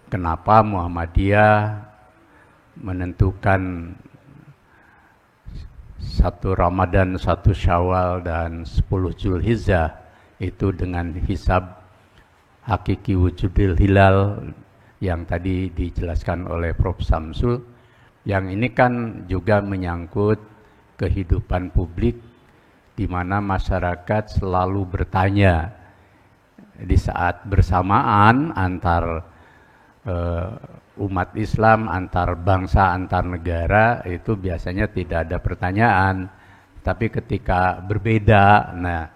kenapa Muhammadiyah menentukan 1 Ramadan, 1 Syawal, dan 10 Zulhijjah itu dengan hisab hakiki wujudil hilal yang tadi dijelaskan oleh Prof. Samsul. Yang ini kan juga menyangkut kehidupan publik di mana masyarakat selalu bertanya di saat bersamaan antar umat Islam, antar bangsa, antar negara, itu biasanya tidak ada pertanyaan. Tapi ketika berbeda, nah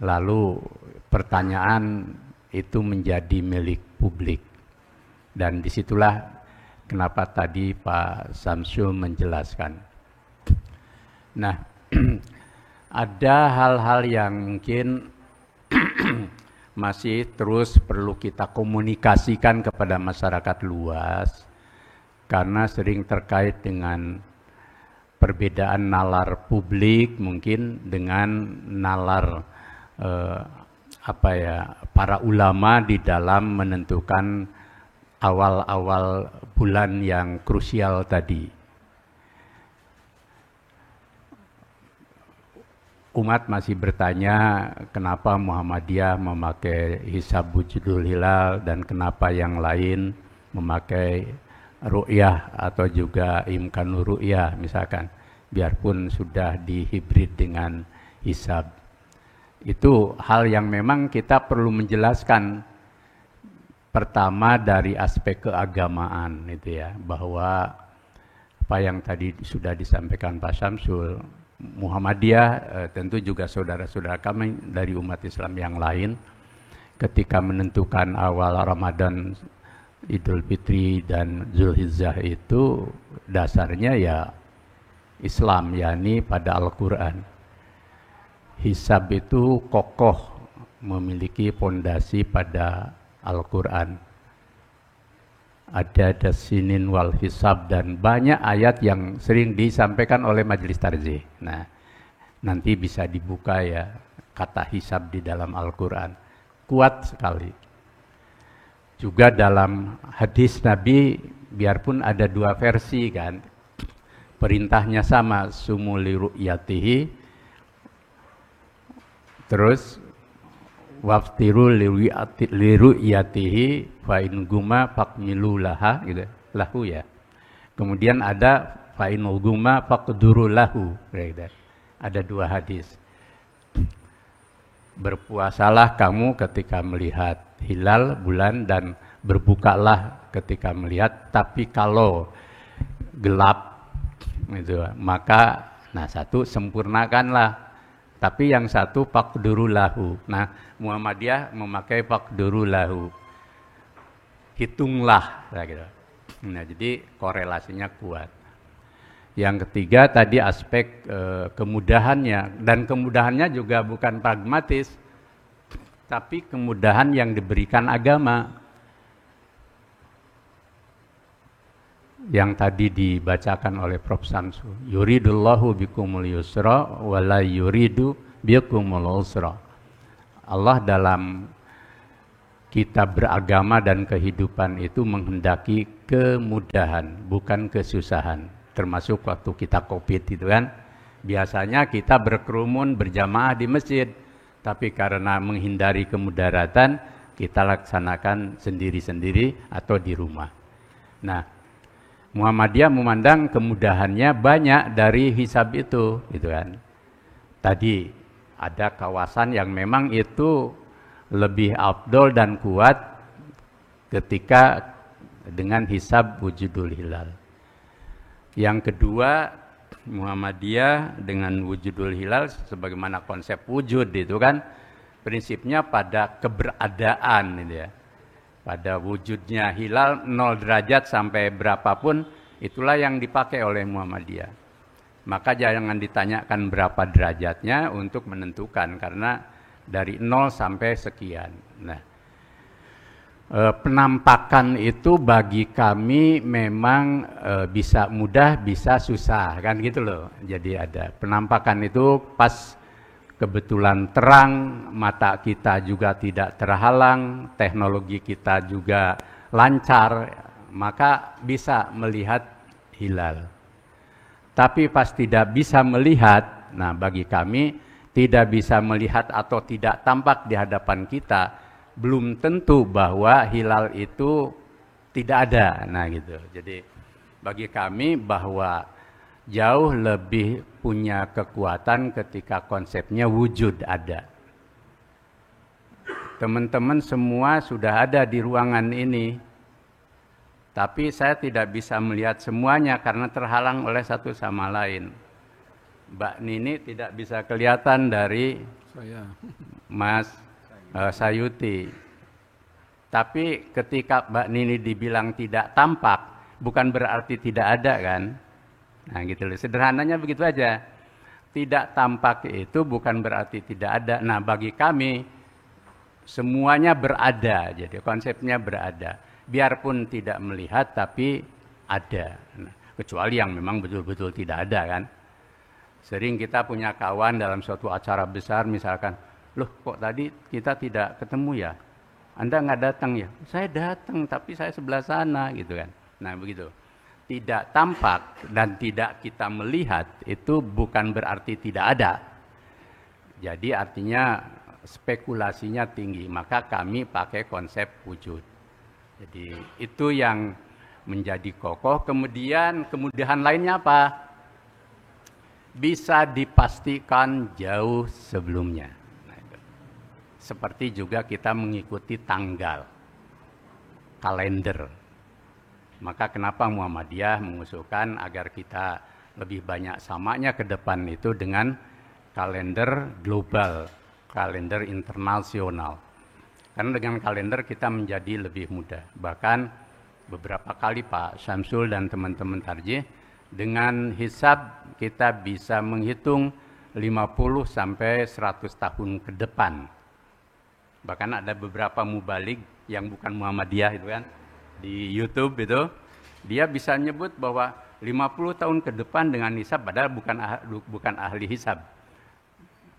lalu pertanyaan itu menjadi milik publik. Dan disitulah kenapa tadi Pak Samsul menjelaskan. Nah, ada hal-hal yang mungkin masih terus perlu kita komunikasikan kepada masyarakat luas, karena sering terkait dengan perbedaan nalar publik mungkin dengan nalar para ulama di dalam menentukan awal-awal bulan yang krusial tadi. Umat masih bertanya kenapa Muhammadiyah memakai hisab wujudul hilal dan kenapa yang lain memakai ru'yah atau juga imkanur ru'yah misalkan, biarpun sudah dihibrid dengan hisab. Itu hal yang memang kita perlu menjelaskan. Pertama dari aspek keagamaan itu ya, bahwa apa yang tadi sudah disampaikan Pak Syamsul, Muhammadiyah tentu juga saudara-saudara kami dari umat Islam yang lain ketika menentukan awal Ramadan, Idul Fitri dan Zulhijjah itu dasarnya ya Islam, yakni pada Al-Quran. Hisab itu kokoh memiliki fondasi pada Al-Quran. Ada dasinin wal hisab dan banyak ayat yang sering disampaikan oleh Majelis Tarzih. Nah, nanti bisa dibuka ya kata hisab di dalam Al-Quran. Kuat sekali. Juga dalam hadis Nabi, biarpun ada 2 versi kan, perintahnya sama, sumu li ru'yatihi, terus waftiru li ru'yatihi fa in guma faqmilu laha gitu, lahu ya. Kemudian ada fa in guma faqduru lahu gitu. Ada 2 hadis. Berpuasalah kamu ketika melihat hilal bulan dan berbukalah ketika melihat, tapi kalau gelap gitu, maka satu sempurnakanlah. Tapi yang satu faqduru lahu. Nah, Muhammadiyah memakai faqduru lahu. Hitunglah gitu. Nah, jadi korelasinya kuat. Yang ketiga tadi aspek kemudahannya, dan kemudahannya juga bukan pragmatis, tapi kemudahan yang diberikan agama. Yang tadi dibacakan oleh Prof. Samsul, yuridullahu bikumul yusra wa la yuridu bikumul usra. Allah dalam kita beragama dan kehidupan itu menghendaki kemudahan, bukan kesusahan. Termasuk waktu kita COVID itu kan, biasanya kita berkerumun berjamaah di masjid, tapi karena menghindari kemudaratan, kita laksanakan sendiri-sendiri atau di rumah. Nah, Muhammadiyah memandang kemudahannya banyak dari hisab itu, gitu kan. Tadi ada kawasan yang memang itu lebih afdol dan kuat ketika dengan hisab wujudul hilal. Yang kedua, Muhammadiyah dengan wujudul hilal sebagaimana konsep wujud itu kan prinsipnya pada keberadaan gitu ya. Pada wujudnya hilal 0 derajat sampai berapapun, itulah yang dipakai oleh Muhammadiyah. Maka jangan ditanyakan berapa derajatnya untuk menentukan, karena dari 0 sampai sekian. Nah, penampakan itu bagi kami memang bisa mudah, bisa susah, kan gitu loh. Jadi ada penampakan itu pas kebetulan terang, mata kita juga tidak terhalang, teknologi kita juga lancar, maka bisa melihat hilal. Tapi pas tidak bisa melihat, nah bagi kami tidak bisa melihat atau tidak tampak di hadapan kita, belum tentu bahwa hilal itu tidak ada. Nah gitu. Jadi bagi kami bahwa jauh lebih punya kekuatan ketika konsepnya wujud ada. Teman-teman semua sudah ada di ruangan ini, tapi saya tidak bisa melihat semuanya karena terhalang oleh satu sama lain. Mbak Nini tidak bisa kelihatan dari saya. Mas Sayuti. Tapi ketika Mbak Nini dibilang tidak tampak, bukan berarti tidak ada kan? Nah gitu loh, sederhananya begitu aja. Tidak tampak itu bukan berarti tidak ada. Nah bagi kami, semuanya berada, jadi konsepnya berada. Biarpun tidak melihat, tapi ada. Nah, kecuali yang memang betul-betul tidak ada kan. Sering kita punya kawan dalam suatu acara besar, misalkan, loh kok tadi kita tidak ketemu ya? Anda nggak datang ya? Saya datang, tapi saya sebelah sana gitu kan. Nah begitu. Tidak tampak dan tidak kita melihat itu bukan berarti tidak ada. Jadi artinya spekulasinya tinggi, maka kami pakai konsep wujud. Jadi itu yang menjadi kokoh. Kemudian kemudahan lainnya apa? Bisa dipastikan jauh sebelumnya. Nah, seperti juga kita mengikuti tanggal, kalender. Maka kenapa Muhammadiyah mengusulkan agar kita lebih banyak samanya ke depan itu dengan kalender global, kalender internasional. Karena dengan kalender kita menjadi lebih mudah. Bahkan beberapa kali Pak Syamsul dan teman-teman Tarjih, dengan hisab kita bisa menghitung 50 sampai 100 tahun ke depan. Bahkan ada beberapa mubalik yang bukan Muhammadiyah itu kan, di YouTube itu, dia bisa nyebut bahwa 50 tahun ke depan dengan hisab, padahal bukan ahli hisab.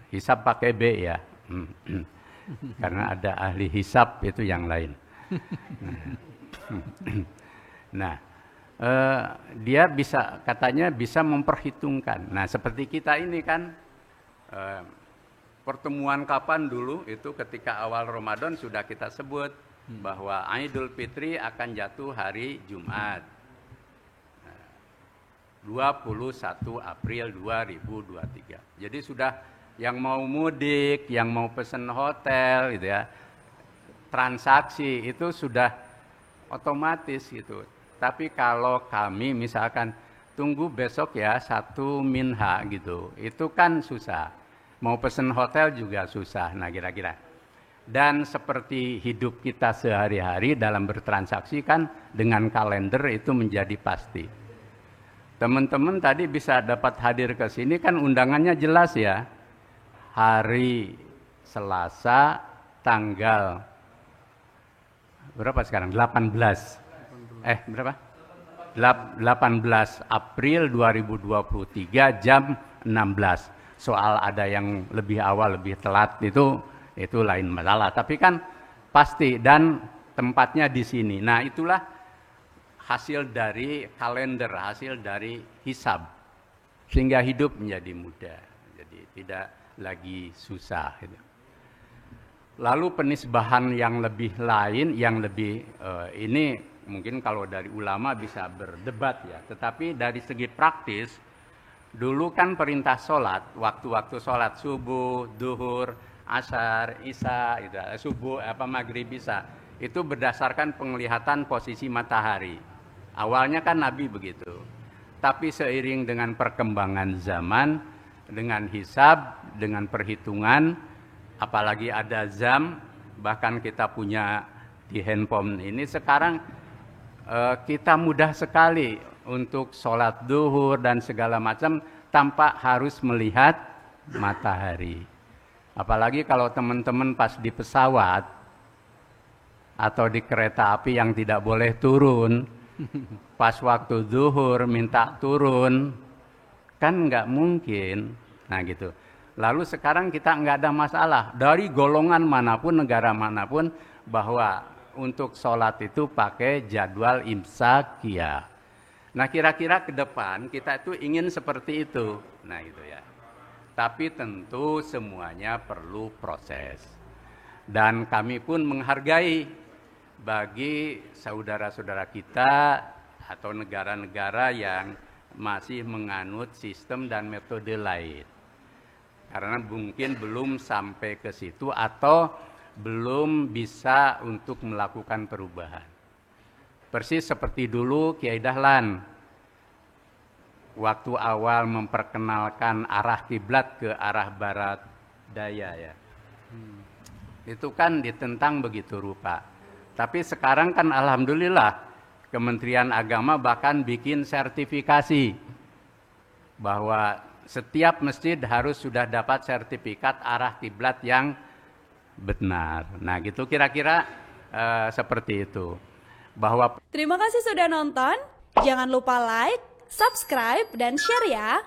Hisab pakai B ya. Karena ada ahli hisab itu yang lain. Nah, dia bisa, katanya bisa memperhitungkan. Nah, seperti kita ini kan, pertemuan kapan dulu itu ketika awal Ramadan sudah kita sebut bahwa Idul Fitri akan jatuh hari Jumat. 21 April 2023. Jadi sudah yang mau mudik, yang mau pesen hotel gitu ya, transaksi itu sudah otomatis gitu. Tapi kalau kami misalkan tunggu besok ya 1 minha gitu, itu kan susah. Mau pesen hotel juga susah. Nah kira-kira. Dan seperti hidup kita sehari-hari dalam bertransaksi kan dengan kalender itu menjadi pasti. Teman-teman tadi bisa dapat hadir ke sini kan undangannya jelas ya. Hari Selasa tanggal berapa sekarang? 18. Berapa? 18 April 2023 jam 16. Soal ada yang lebih awal, lebih telat itu lain masalah. Tapi kan pasti dan tempatnya di sini. Nah, itulah hasil dari kalender, hasil dari hisab. Sehingga hidup menjadi mudah. Jadi tidak lagi susah. Lalu penisbahan yang lebih lain, yang lebih ini mungkin kalau dari ulama bisa berdebat ya. Tetapi dari segi praktis, dulu kan perintah sholat, waktu-waktu sholat subuh, duhur, asar, isya, subuh, maghrib, isya, itu berdasarkan penglihatan posisi matahari. Awalnya kan Nabi begitu. Tapi seiring dengan perkembangan zaman, dengan hisab, dengan perhitungan, apalagi ada jam, bahkan kita punya di handphone ini sekarang kita mudah sekali untuk sholat duhur dan segala macam tanpa harus melihat matahari. Apalagi kalau teman-teman pas di pesawat atau di kereta api yang tidak boleh turun, pas waktu duhur minta turun, kan nggak mungkin. Nah gitu. Lalu sekarang kita nggak ada masalah dari golongan manapun, negara manapun, bahwa untuk sholat itu pakai jadwal imsak ya. Nah kira-kira ke depan kita itu ingin seperti itu. Nah itu ya. Tapi tentu semuanya perlu proses. Dan kami pun menghargai bagi saudara-saudara kita atau negara-negara yang masih menganut sistem dan metode lain. Karena mungkin belum sampai ke situ atau belum bisa untuk melakukan perubahan. Persis seperti dulu Kiai Dahlan waktu awal memperkenalkan arah kiblat ke arah barat daya ya. Itu kan ditentang begitu rupa. Tapi sekarang kan alhamdulillah Kementerian Agama bahkan bikin sertifikasi bahwa setiap masjid harus sudah dapat sertifikat arah kiblat yang benar. Nah, gitu kira-kira seperti itu. Bahwa Terima kasih sudah nonton. Jangan lupa like, subscribe, dan share ya.